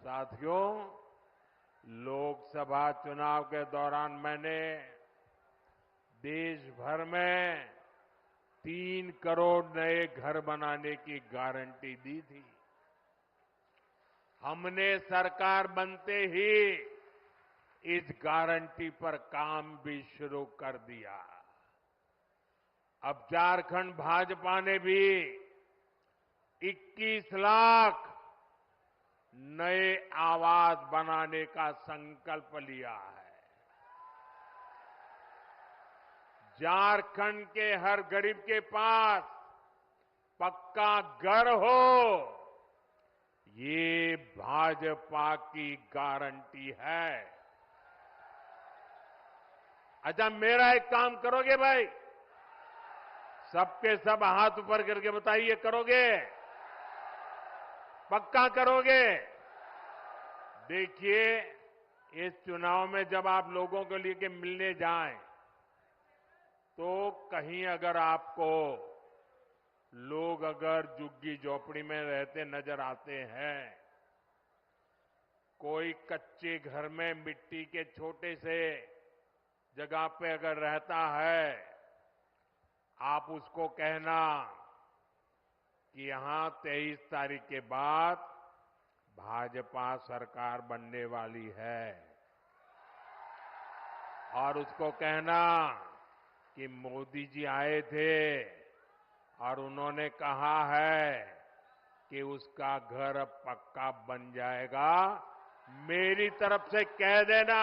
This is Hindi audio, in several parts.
साथियों, लोकसभा चुनाव के दौरान मैंने देश भर में 3 करोड़ नए घर बनाने की गारंटी दी थी। हमने सरकार बनते ही इस गारंटी पर काम भी शुरू कर दिया। अब झारखंड भाजपा ने भी 21 लाख नए आवास बनाने का संकल्प लिया है। झारखंड के हर गरीब के पास पक्का घर हो, ये भाजपा की गारंटी है। अच्छा, मेरा एक काम करोगे भाई? सबके सब हाथ ऊपर करके बताइए, करोगे? पक्का करोगे? देखिए, इस चुनाव में जब आप लोगों को लेके मिलने जाएं, तो कहीं अगर आपको लोग अगर झुग्गी झोपड़ी में रहते नजर आते हैं, कोई कच्चे घर में मिट्टी के छोटे से जगह पे अगर रहता है, आप उसको कहना कि यहां 23 तारीख के बाद भाजपा सरकार बनने वाली है, और उसको कहना कि मोदी जी आए थे और उन्होंने कहा है कि उसका घर अब पक्का बन जाएगा। मेरी तरफ से कह देना,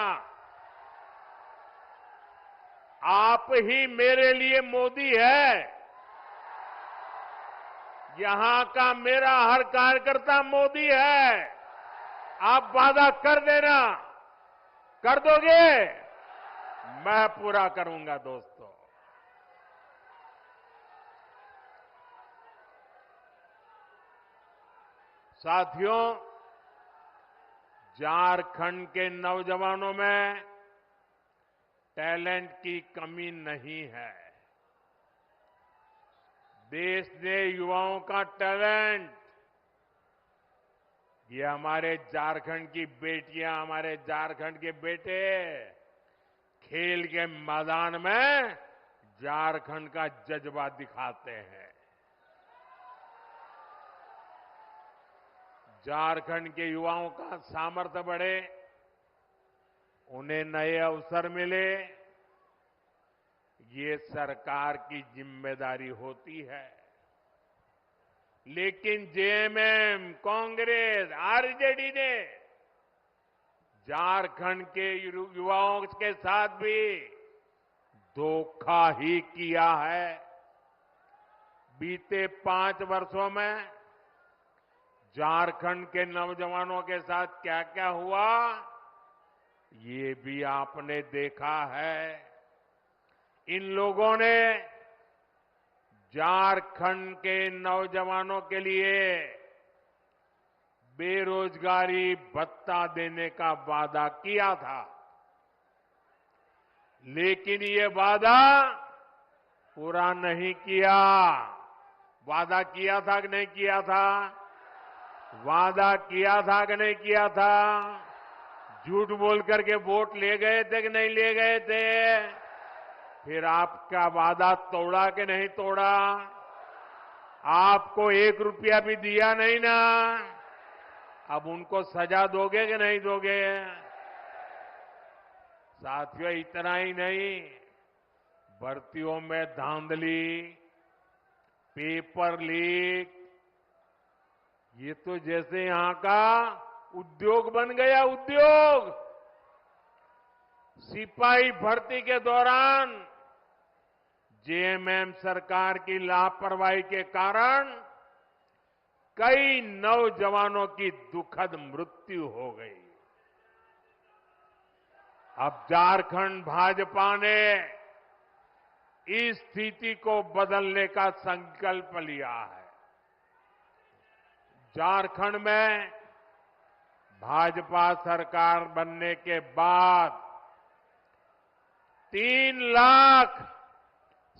आप ही मेरे लिए मोदी है। यहां का मेरा हर कार्यकर्ता मोदी है। आप वादा कर देना, कर दोगे? मैं पूरा करूंगा दोस्तों। साथियों, झारखंड के नौजवानों में टैलेंट की कमी नहीं है। देश ने युवाओं का टैलेंट, ये हमारे झारखंड की बेटियां, हमारे झारखंड के बेटे खेल के मैदान में झारखंड का जज्बा दिखाते हैं। झारखंड के युवाओं का सामर्थ्य बढ़े, उन्हें नए अवसर मिले, ये सरकार की जिम्मेदारी होती है। लेकिन जेएमएम, कांग्रेस, आरजेडी ने झारखंड के युवाओं के साथ भी धोखा ही किया है। बीते 5 वर्षों में झारखंड के नौजवानों के साथ क्या क्या हुआ, ये भी आपने देखा है। इन लोगों ने झारखंड के नौजवानों के लिए बेरोजगारी भत्ता देने का वादा किया था, लेकिन ये वादा पूरा नहीं किया। वादा किया था कि नहीं किया था? वादा किया था कि नहीं किया था? झूठ बोल करके वोट ले गए थे कि नहीं ले गए थे? फिर आपका वादा तोड़ा कि नहीं तोड़ा? आपको 1 रुपया भी दिया नहीं ना? अब उनको सजा दोगे कि नहीं दोगे? साथियों, इतना ही नहीं, भर्तियों में धांधली, पेपर लीक, ये तो जैसे यहां का उद्योग बन गया। उद्योग, सिपाही भर्ती के दौरान जेएमएम सरकार की लापरवाही के कारण कई नौजवानों की दुखद मृत्यु हो गई। अब झारखंड भाजपा ने इस स्थिति को बदलने का संकल्प लिया है। झारखंड में भाजपा सरकार बनने के बाद 3 लाख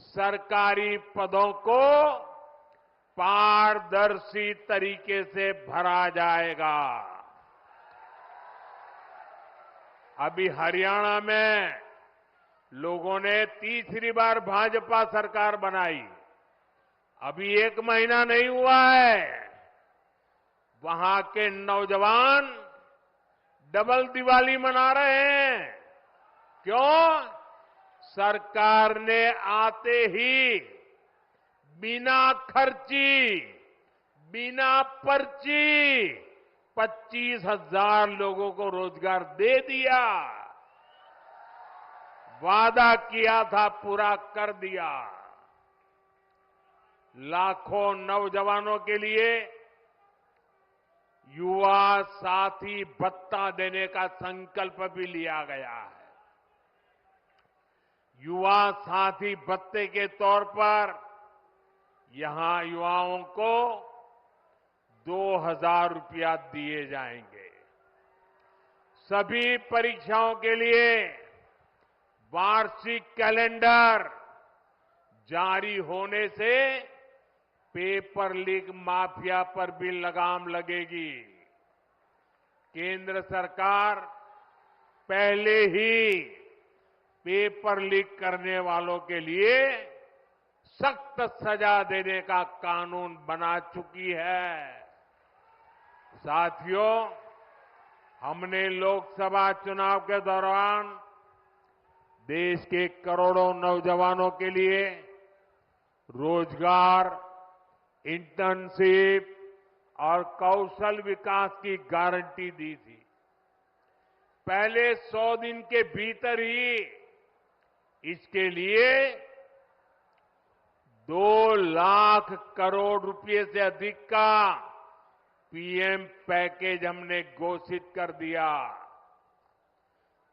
सरकारी पदों को पारदर्शी तरीके से भरा जाएगा। अभी हरियाणा में लोगों ने तीसरी बार भाजपा सरकार बनाई। अभी 1 महीना नहीं हुआ है, वहां के नौजवान डबल दिवाली मना रहे हैं। क्यों? सरकार ने आते ही बिना खर्ची, बिना पर्ची 25,000 लोगों को रोजगार दे दिया। वादा किया था, पूरा कर दिया। लाखों नौजवानों के लिए युवा साथी भत्ता देने का संकल्प भी लिया गया है। युवा साथी भत्ते के तौर पर यहां युवाओं को 2,000 रुपया दिए जाएंगे। सभी परीक्षाओं के लिए वार्षिक कैलेंडर जारी होने से पेपर लीक माफिया पर भी लगाम लगेगी। केंद्र सरकार पहले ही पेपर लीक करने वालों के लिए सख्त सजा देने का कानून बना चुकी है। साथियों, हमने लोकसभा चुनाव के दौरान देश के करोड़ों नौजवानों के लिए रोजगार, इंटर्नशिप और कौशल विकास की गारंटी दी थी। पहले 100 दिन के भीतर ही इसके लिए 2 लाख करोड़ रुपए से अधिक का पीएम पैकेज हमने घोषित कर दिया।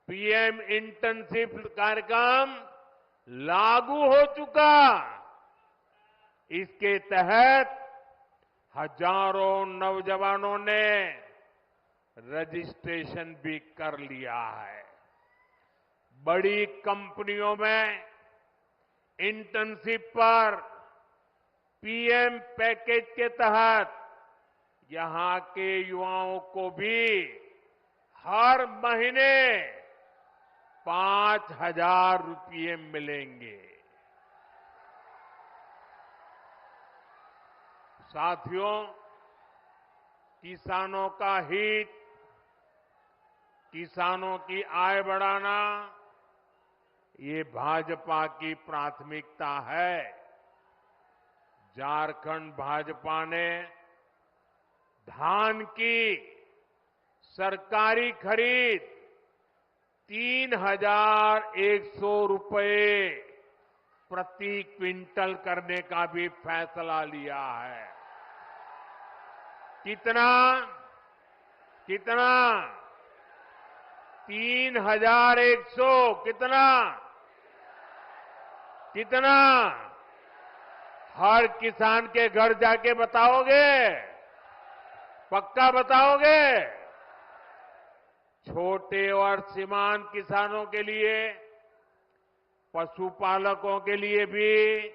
पीएम इंटर्नशिप कार्यक्रम लागू हो चुका। इसके तहत हजारों नौजवानों ने रजिस्ट्रेशन भी कर लिया है। बड़ी कंपनियों में इंटर्नशिप पर पीएम पैकेज के तहत यहां के युवाओं को भी हर महीने 5,000 रुपये मिलेंगे। साथियों, किसानों का हित, किसानों की आय बढ़ाना, ये भाजपा की प्राथमिकता है। झारखंड भाजपा ने धान की सरकारी खरीद 3,100 रुपये प्रति क्विंटल करने का भी फैसला लिया है। कितना? कितना? 3,100। कितना? कितना? हर किसान के घर जाके बताओगे? पक्का बताओगे? छोटे और सीमांत किसानों के लिए, पशुपालकों के लिए भी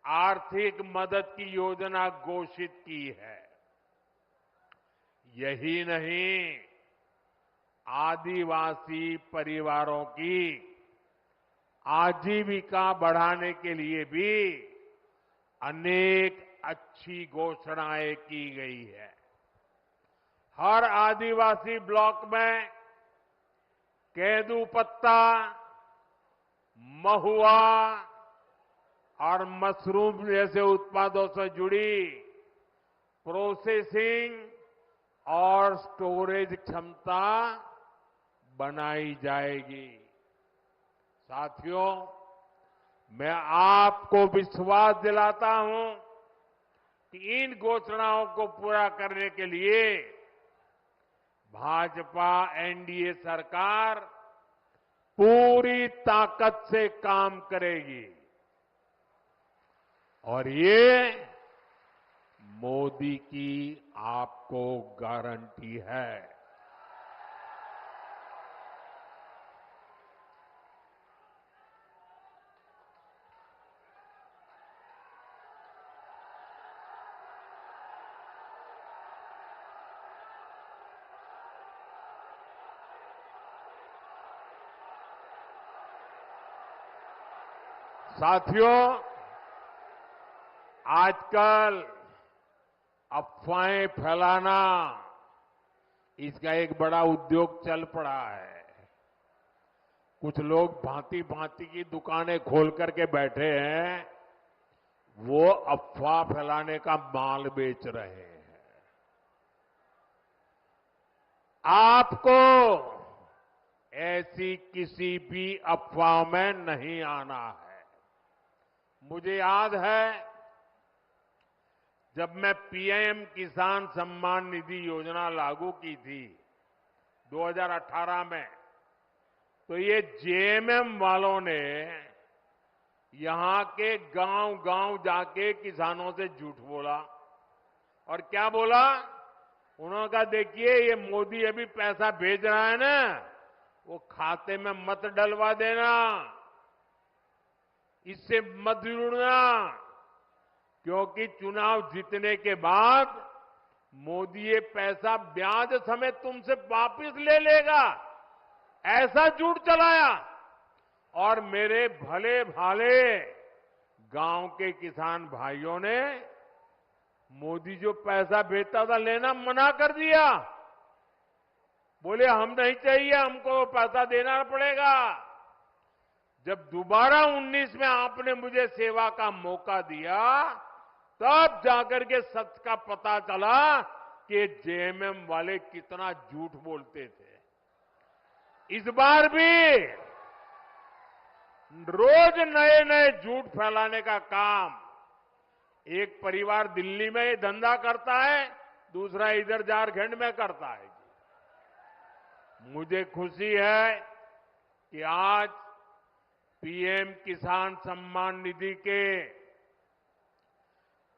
आर्थिक मदद की योजना घोषित की है। यही नहीं, आदिवासी परिवारों की आजीविका बढ़ाने के लिए भी अनेक अच्छी घोषणाएं की गई है। हर आदिवासी ब्लॉक में केंदू पत्ता, महुआ और मशरूम जैसे उत्पादों से जुड़ी प्रोसेसिंग और स्टोरेज क्षमता बनाई जाएगी। साथियों, मैं आपको विश्वास दिलाता हूं कि इन घोषणाओं को पूरा करने के लिए भाजपा एनडीए सरकार पूरी ताकत से काम करेगी। और ये मोदी की आपको गारंटी है। साथियों, आजकल अफवाहें फैलाना इसका एक बड़ा उद्योग चल पड़ा है। कुछ लोग भांति भांति की दुकानें खोल करके बैठे हैं, वो अफवाह फैलाने का माल बेच रहे हैं। आपको ऐसी किसी भी अफवाह में नहीं आना है। मुझे याद है, जब मैं पीएम किसान सम्मान निधि योजना लागू की थी 2018 में, तो ये जेएमएम वालों ने यहां के गांव-गांव जाके किसानों से झूठ बोला। और क्या बोला? उन्होंने कहा, देखिए ये मोदी अभी पैसा भेज रहा है ना, वो खाते में मत डलवा देना, इससे मत जुड़ना, क्योंकि चुनाव जीतने के बाद मोदी ये पैसा ब्याज समेत तुमसे वापस ले लेगा। ऐसा झूठ चलाया और मेरे भले भाले गांव के किसान भाइयों ने मोदी जो पैसा भेजता था लेना मना कर दिया। बोले हम नहीं चाहिए, हमको पैसा देना पड़ेगा। जब दोबारा 19 में आपने मुझे सेवा का मौका दिया, तब जाकर के सच का पता चला कि जेएमएम वाले कितना झूठ बोलते थे। इस बार भी रोज नए नए झूठ फैलाने का काम एक परिवार दिल्ली में ये धंधा करता है, दूसरा इधर झारखंड में करता है। मुझे खुशी है कि आज पीएम किसान सम्मान निधि के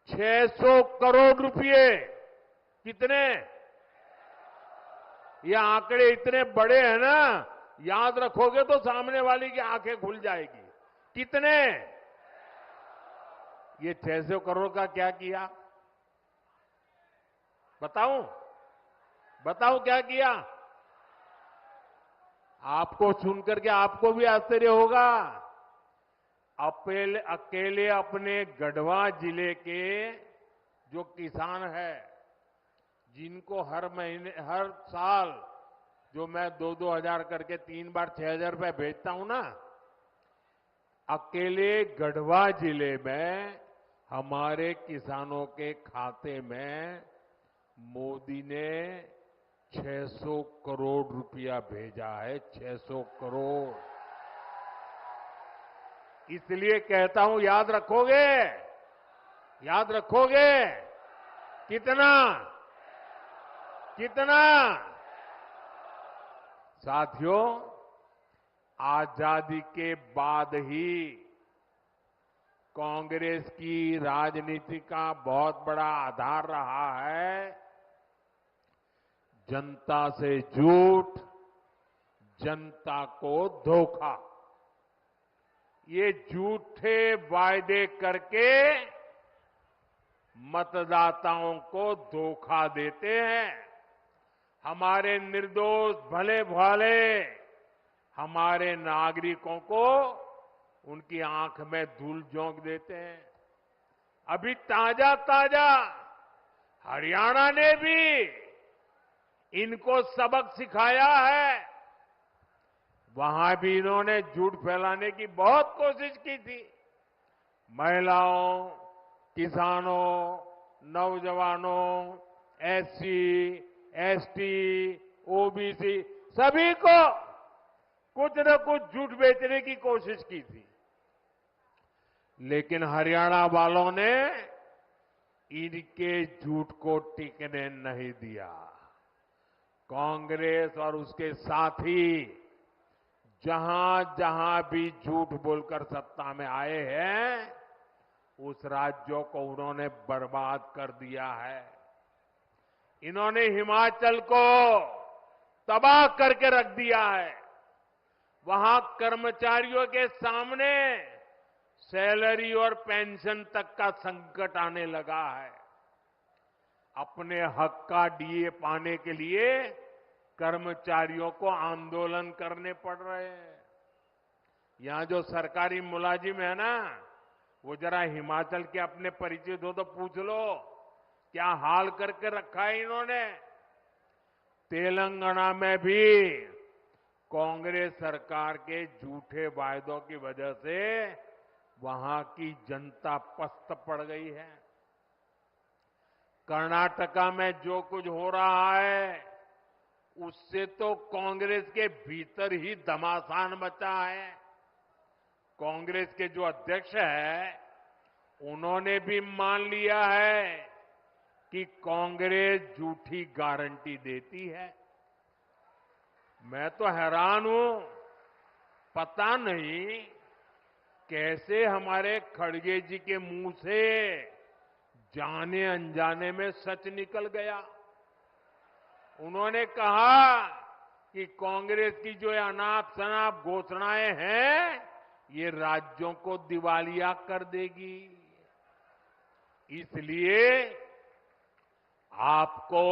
600 करोड़ रुपए, कितने? ये आंकड़े इतने बड़े हैं ना, याद रखोगे तो सामने वाली की आंखें खुल जाएगी। कितने? ये 600 करोड़ का क्या किया? बताऊं क्या किया? आपको सुनकर के आपको भी आश्चर्य होगा। अकेले अपने गढ़वा जिले के जो किसान है, जिनको हर साल जो मैं 2-2 हजार करके 3 बार 6,000 रुपए भेजता हूं ना, अकेले गढ़वा जिले में हमारे किसानों के खाते में मोदी ने 600 करोड़ रुपया भेजा है। 600 करोड़। इसलिए कहता हूं, याद रखोगे? याद रखोगे? कितना? कितना? साथियों, आजादी के बाद ही कांग्रेस की राजनीति का बहुत बड़ा आधार रहा है जनता से झूठ, जनता को धोखा। ये झूठे वायदे करके मतदाताओं को धोखा देते हैं। हमारे निर्दोष भले भाले हमारे नागरिकों को उनकी आंख में धूल झोंक देते हैं। अभी ताजा ताजा हरियाणा ने भी इनको सबक सिखाया है। वहां भी इन्होंने झूठ फैलाने की बहुत कोशिश की थी। महिलाओं, किसानों, नौजवानों, एससी, एसटी, ओबीसी सभी को कुछ न कुछ झूठ बेचने की कोशिश की थी। लेकिन हरियाणा वालों ने इनके झूठ को टिकने नहीं दिया। कांग्रेस और उसके साथी जहां जहां भी झूठ बोलकर सत्ता में आए हैं, उस राज्यों को उन्होंने बर्बाद कर दिया है। इन्होंने हिमाचल को तबाह करके रख दिया है। वहां कर्मचारियों के सामने सैलरी और पेंशन तक का संकट आने लगा है। अपने हक का डीए पाने के लिए कर्मचारियों को आंदोलन करने पड़ रहे हैं। यहां जो सरकारी मुलाजिम है ना, वो जरा हिमाचल के अपने परिचित हो तो पूछ लो, क्या हाल करके रखा है इन्होंने। तेलंगाना में भी कांग्रेस सरकार के झूठे वायदों की वजह से वहां की जनता पस्त पड़ गई है। कर्नाटका में जो कुछ हो रहा है, उससे तो कांग्रेस के भीतर ही घमासान मचा है। कांग्रेस के जो अध्यक्ष है, उन्होंने भी मान लिया है कि कांग्रेस झूठी गारंटी देती है। मैं तो हैरान हूं, पता नहीं कैसे हमारे खड़गे जी के मुंह से जाने अनजाने में सच निकल गया। उन्होंने कहा कि कांग्रेस की जो अनाप शनाप घोषणाएं हैं, ये राज्यों को दिवालिया कर देगी। इसलिए आपको